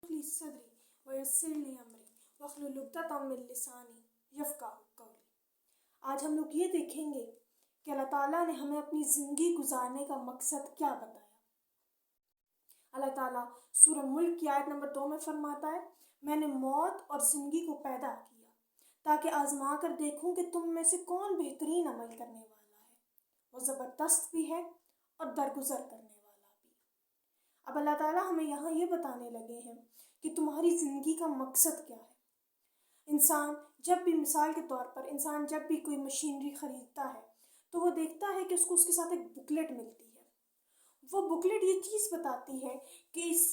لی صدری ویسر لی امری واحلل عقدۃ من لسانی یفقہوا قولی۔ آج ہم لوگ یہ دیکھیں گے کہ اللہ تعالیٰ نے ہمیں اپنی زندگی گزارنے کا مقصد کیا بتایا۔ اللہ تعالیٰ سورہ ملک کی آیت نمبر 2 میں فرماتا ہے، میں نے موت اور زندگی کو پیدا کیا تاکہ آزما کر دیکھوں کہ تم میں سے کون بہترین عمل کرنے والا ہے، وہ زبردست بھی ہے اور درگزر کرنے والا بھی۔ اب اللہ تعالیٰ ہمیں یہاں یہ بتانے لگے ہیں کہ تمہاری زندگی کا مقصد کیا ہے۔ انسان جب بھی، مثال کے طور پر، انسان جب بھی کوئی مشینری خریدتا ہے تو وہ دیکھتا ہے کہ اس کو اس کے ساتھ ایک بکلیٹ ملتی ہے۔ وہ بکلیٹ یہ چیز بتاتی ہے کہ اس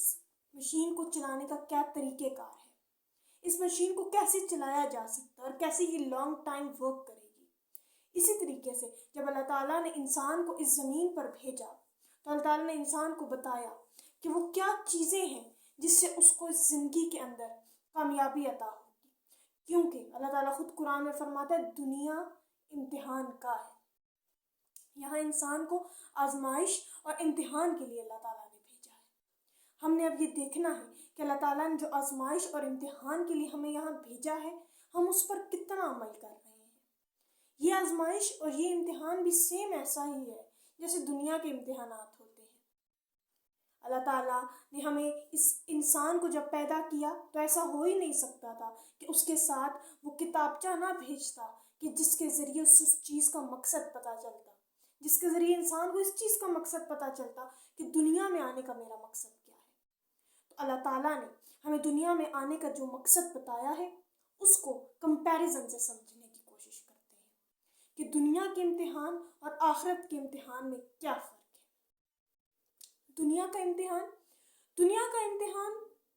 مشین کو چلانے کا کیا طریقہ کار ہے، اس مشین کو کیسے چلایا جا سکتا ہے اور کیسے یہ لانگ ٹائم ورک کرے گی۔ اسی طریقے سے جب اللہ تعالیٰ نے انسان کو اس زمین پر بھیجا تو اللہ تعالیٰ نے انسان کو بتایا کہ وہ کیا چیزیں ہیں جس سے اس کو اس زندگی کے اندر کامیابی عطا ہوگی، کیونکہ اللہ تعالیٰ خود قرآن میں فرماتا ہے دنیا امتحان کا ہے۔ یہاں انسان کو آزمائش اور امتحان کے لیے اللہ تعالیٰ نے بھیجا ہے۔ ہم نے اب یہ دیکھنا ہے کہ اللہ تعالیٰ نے جو آزمائش اور امتحان کے لیے ہمیں یہاں بھیجا ہے، ہم اس پر کتنا عمل کر رہے ہیں۔ یہ آزمائش اور یہ امتحان بھی سیم ایسا ہی ہے جیسے دنیا کے امتحانات ہوتے ہیں۔ اللہ تعالیٰ نے ہمیں اس انسان کو جب پیدا کیا تو ایسا ہو ہی نہیں سکتا تھا کہ اس کے ساتھ وہ کتابچہ نہ بھیجتا کہ جس کے ذریعے اس چیز کا مقصد پتہ چلتا، جس کے ذریعے انسان کو اس چیز کا مقصد پتہ چلتا کہ دنیا میں آنے کا میرا مقصد کیا ہے۔ تو اللہ تعالیٰ نے ہمیں دنیا میں آنے کا جو مقصد بتایا ہے اس کو کمپیریزن سے سمجھنے کی کوشش کرتے ہیں کہ دنیا کے امتحان اور آخرت کے امتحان میں کیا فرق ہے۔ دنیا کا امتحان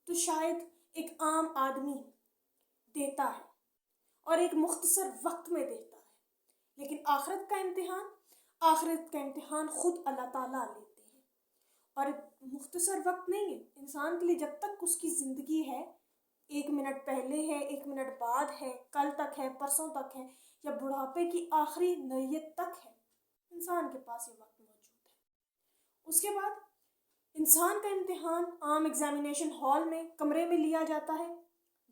تو شاید ایک عام آدمی دیتا ہے اور ایک مختصر وقت میں دیتا ہے، لیکن آخرت کا امتحان خود اللہ تعالیٰ لیتے ہیں، اور مختصر وقت نہیں ہے انسان کے لیے۔ جب تک اس کی زندگی ہے، 1 منٹ پہلے ہے، 1 منٹ بعد ہے، کل تک ہے، پرسوں تک ہے، یا بڑھاپے کی آخری نوعیت تک ہے، انسان کے پاس یہ وقت موجود ہے۔ اس کے بعد انسان کا امتحان عام ایگزامینیشن ہال میں، کمرے میں لیا جاتا ہے،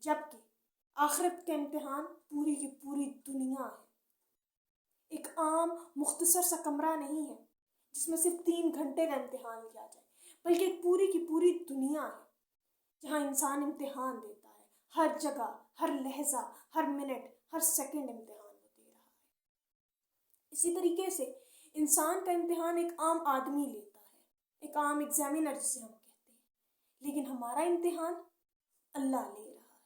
جبکہ آخرت کا امتحان پوری کی پوری دنیا ہے۔ ایک عام مختصر سا کمرہ نہیں ہے جس میں صرف 3 گھنٹے کا امتحان لیا جائے، بلکہ ایک پوری کی پوری دنیا ہے جہاں انسان امتحان دیتا ہے۔ ہر جگہ، ہر لحظہ، ہر منٹ، ہر سیکنڈ امتحان وہ دے رہا ہے۔ اسی طریقے سے انسان کا امتحان ایک عام آدمی لیتا ہے، ایک عام ایگزامینر جسے ہم کہتے ہیں، لیکن ہمارا امتحان اللہ لے رہا ہے۔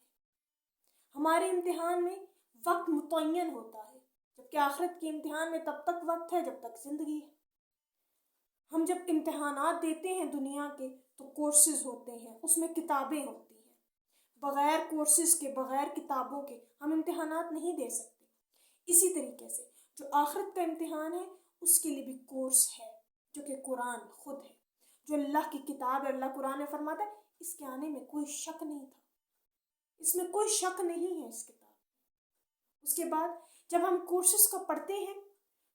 ہمارے امتحان میں وقت متعین ہوتا ہے، جبکہ آخرت کے امتحان میں تب تک وقت ہے جب تک زندگی ہے۔ ہم جب امتحانات دیتے ہیں دنیا کے تو کورسز ہوتے ہیں، اس میں کتابیں ہوتی ہیں۔ بغیر کورسز کے، بغیر کتابوں کے ہم امتحانات نہیں دے سکتے۔ اسی طریقے سے جو آخرت کا امتحان ہے اس کے لیے بھی کورس ہے، جو کہ قرآن خود ہے، جو اللہ کی کتاب ہے۔ اللہ قرآن میں فرماتا ہے اس کے آنے میں کوئی شک نہیں تھا، اس میں کوئی شک نہیں ہے اس کتاب میں۔ اس کے بعد جب ہم کورسز کو پڑھتے ہیں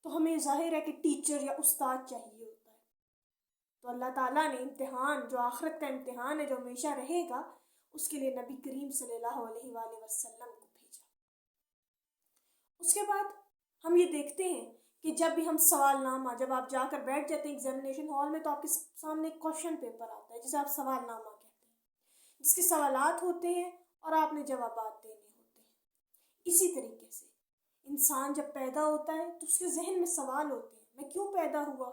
تو ہمیں ظاہر ہے کہ ٹیچر یا استاد چاہیے ہوتا ہے، تو اللہ تعالیٰ نے امتحان، جو آخرت کا امتحان ہے جو ہمیشہ رہے گا، اس کے لیے نبی کریم صلی اللہ علیہ وآلہ وسلم کو بھیجا۔ اس کے بعد ہم یہ دیکھتے ہیں کہ جب بھی ہم سوال نامہ، جب آپ جا کر بیٹھ جاتے ہیں ایگزامینیشن ہال میں تو آپ کے سامنے ایک کوشچن پیپر آتا ہے جسے آپ سوال نامہ کہتے ہیں، جس کے سوالات ہوتے ہیں اور آپ نے جوابات دینے ہوتے ہیں۔ اسی طریقے سے انسان جب پیدا ہوتا ہے تو اس کے ذہن میں سوال ہوتے ہیں، میں کیوں پیدا ہوا،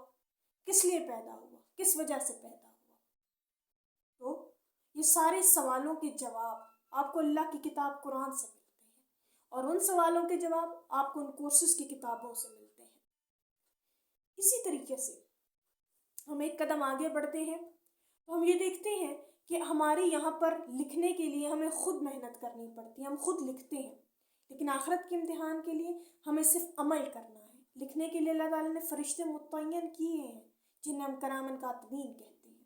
کس لیے پیدا ہوا، کس وجہ سے پیدا ہوا۔ تو یہ سارے سوالوں کے جواب آپ کو اللہ کی کتاب قرآن سے ملتے ہیں، اور ان سوالوں کے جواب آپ کو ان کورسز کی کتابوں سے ملتے ہیں۔ اسی طریقے سے ہم ایک قدم آگے بڑھتے ہیں تو ہم یہ دیکھتے ہیں کہ ہمارے یہاں پر لکھنے کے لیے ہمیں خود محنت کرنی پڑتی ہے، ہم خود لکھتے ہیں، لیکن آخرت کے امتحان کے لیے ہمیں صرف عمل کرنا ہے۔ لکھنے کے لیے اللہ تعالیٰ نے فرشتے متعین کیے ہیں جنہیں ہم کرامن کاتبین کہتے ہیں،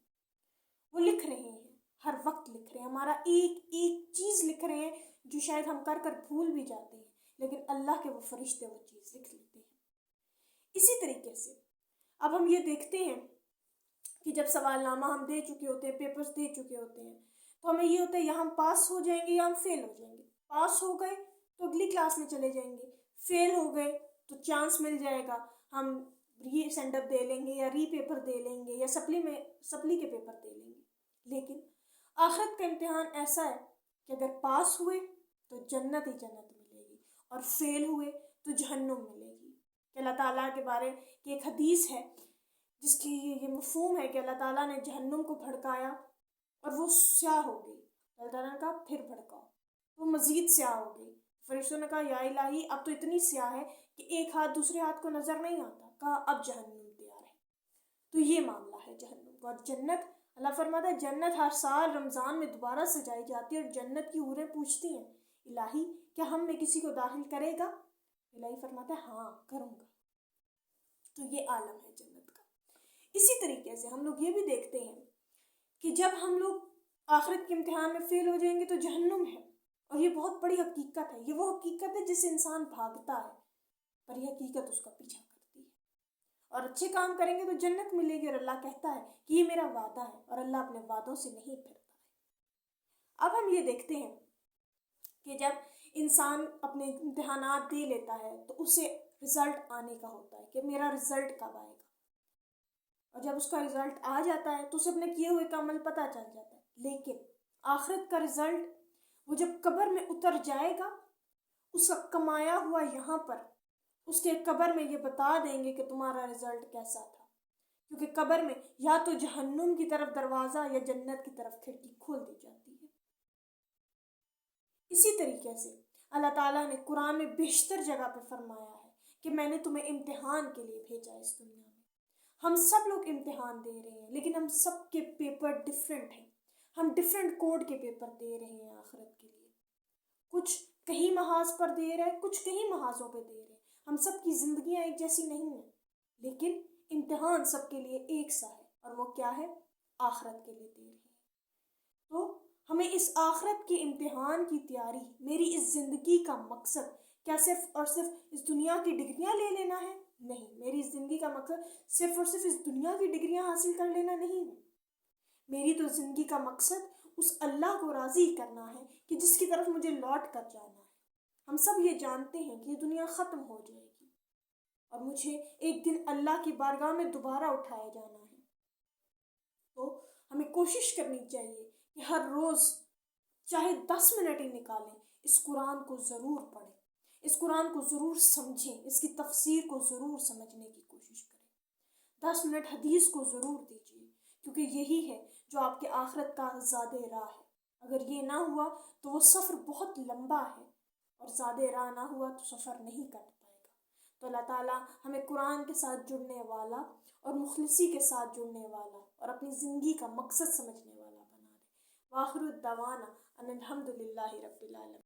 وہ لکھ رہے ہیں، ہر وقت لکھ رہے ہیں، ہمارا ایک ایک چیز لکھ رہے ہیں جو شاید ہم کر کر بھول بھی جاتے ہیں، لیکن اللہ کے وہ فرشتے وہ چیز لکھ لیتے ہیں۔ اسی طریقے سے اب ہم یہ دیکھتے ہیں کہ جب سوال نامہ ہم دے چکے ہوتے ہیں، پیپرز دے چکے ہوتے ہیں، تو ہمیں یہ ہوتا ہے یا ہم پاس ہو جائیں گے یا ہم فیل ہو جائیں گے. پاس ہو گئے تو اگلی کلاس میں چلے جائیں گے، فیل ہو گئے تو چانس مل جائے گا، ہم ری سینڈ اپ دے لیں گے یا ری پیپر دے لیں گے یا سپلی کے پیپر دے لیں گے. لیکن آخرت کا امتحان ایسا ہے کہ اگر پاس ہوئے تو جنت ہی جنت ملے گی، اور فیل ہوئے تو جہنم ملے گی. کہ اللہ تعالیٰ کے بارے کی ایک حدیث ہے جس کی یہ مفہوم ہے کہ اللہ تعالیٰ نے جہنم کو بھڑکایا اور وہ سیاہ ہو گئی. اللہ تعالیٰ نے کہا پھر بھڑکاؤ، وہ مزید سیاہ ہو گئی. فرشتوں نے کہا یا الہی اب تو اتنی سیاہ ہے کہ ایک ہاتھ دوسرے ہاتھ کو نظر نہیں آتا. کہا اب جہنم تیار ہے. تو یہ معاملہ ہے جہنم کا. اور جنت، اللہ فرماتا ہے جنت ہر سال رمضان میں دوبارہ سجائی جاتی ہے، اور جنت کی حوریں پوچھتی ہیں الہی کیا ہم میں کسی کو داخل کرے گا؟ الہی فرماتا ہے ہاں کروں گا. تو یہ عالم ہے جنت کا. اسی طریقے سے ہم لوگ یہ بھی دیکھتے ہیں کہ جب ہم لوگ آخرت کے امتحان میں فیل ہو جائیں گے تو جہنم ہے. اور یہ بہت بڑی حقیقت ہے. یہ وہ حقیقت ہے جس سے انسان بھاگتا ہے، پر یہ حقیقت اس کا پیچھا کرتی ہے. اور اچھے کام کریں گے تو جنت ملے گی، اور اللہ کہتا ہے کہ یہ میرا وعدہ ہے، اور اللہ اپنے وعدوں سے نہیں پھرتا ہے. اب ہم یہ دیکھتے ہیں کہ جب انسان اپنے امتحانات دے لیتا ہے تو اسے رزلٹ آنے کا ہوتا ہے کہ میرا رزلٹ کب آئے گا. اور جب اس کا رزلٹ آ جاتا ہے تو اسے اپنے کیے ہوئے کا عمل پتہ چل جاتا ہے. لیکن آخرت کا رزلٹ وہ جب قبر میں اتر جائے گا، اس کا کمایا ہوا یہاں پر اس کے قبر میں یہ بتا دیں گے کہ تمہارا رزلٹ کیسا تھا. کیونکہ قبر میں یا تو جہنم کی طرف دروازہ یا جنت کی طرف کھڑکی کھول دی جاتی ہے. اسی طریقے سے اللہ تعالیٰ نے قرآن میں بیشتر جگہ پہ فرمایا ہے کہ میں نے تمہیں امتحان کے لیے بھیجا اس دنیا میں. ہم سب لوگ امتحان دے رہے ہیں، لیکن ہم سب کے پیپر ڈفرینٹ ہیں. ہم ڈفرینٹ کوڈ کے پیپر دے رہے ہیں آخرت کے لیے. کچھ کہیں محاذ پر دے رہے ہیں، کچھ کہیں محاذوں پہ دے رہے ہیں. ہم سب کی زندگیاں ایک جیسی نہیں ہیں، لیکن امتحان سب کے لیے ایک سا ہے، اور وہ کیا ہے؟ آخرت کے لیے دے رہے ہیں. تو ہمیں اس آخرت کے امتحان کی تیاری، میری اس زندگی کا مقصد کیا صرف اور صرف اس دنیا کی ڈگریاں لے لینا ہے؟ نہیں، میری اس زندگی کا مقصد صرف اور صرف اس دنیا کی ڈگریاں حاصل کر لینا نہیں ہے. میری تو زندگی کا مقصد اس اللہ کو راضی کرنا ہے کہ جس کی طرف مجھے لوٹ کر جانا ہے. ہم سب یہ جانتے ہیں کہ یہ دنیا ختم ہو جائے گی اور مجھے ایک دن اللہ کی بارگاہ میں دوبارہ اٹھایا جانا ہے. تو ہمیں کوشش کرنی چاہیے کہ ہر روز چاہے 10 منٹ ہی نکالیں، اس قرآن کو ضرور پڑھیں، اس قرآن کو ضرور سمجھیں، اس کی تفسیر کو ضرور سمجھنے کی کوشش کریں. 10 منٹ حدیث کو ضرور دیجیے، کیونکہ یہی ہے جو آپ کے آخرت کا زاد راہ ہے. اگر یہ نہ ہوا تو وہ سفر بہت لمبا ہے، اور زاد راہ نہ ہوا تو سفر نہیں کر پائے گا. تو اللہ تعالیٰ ہمیں قرآن کے ساتھ جڑنے والا اور مخلصی کے ساتھ جڑنے والا اور اپنی زندگی کا مقصد سمجھنے والا بنا دے. وآخر الدعوانا ان الحمد للہ رب العالمین.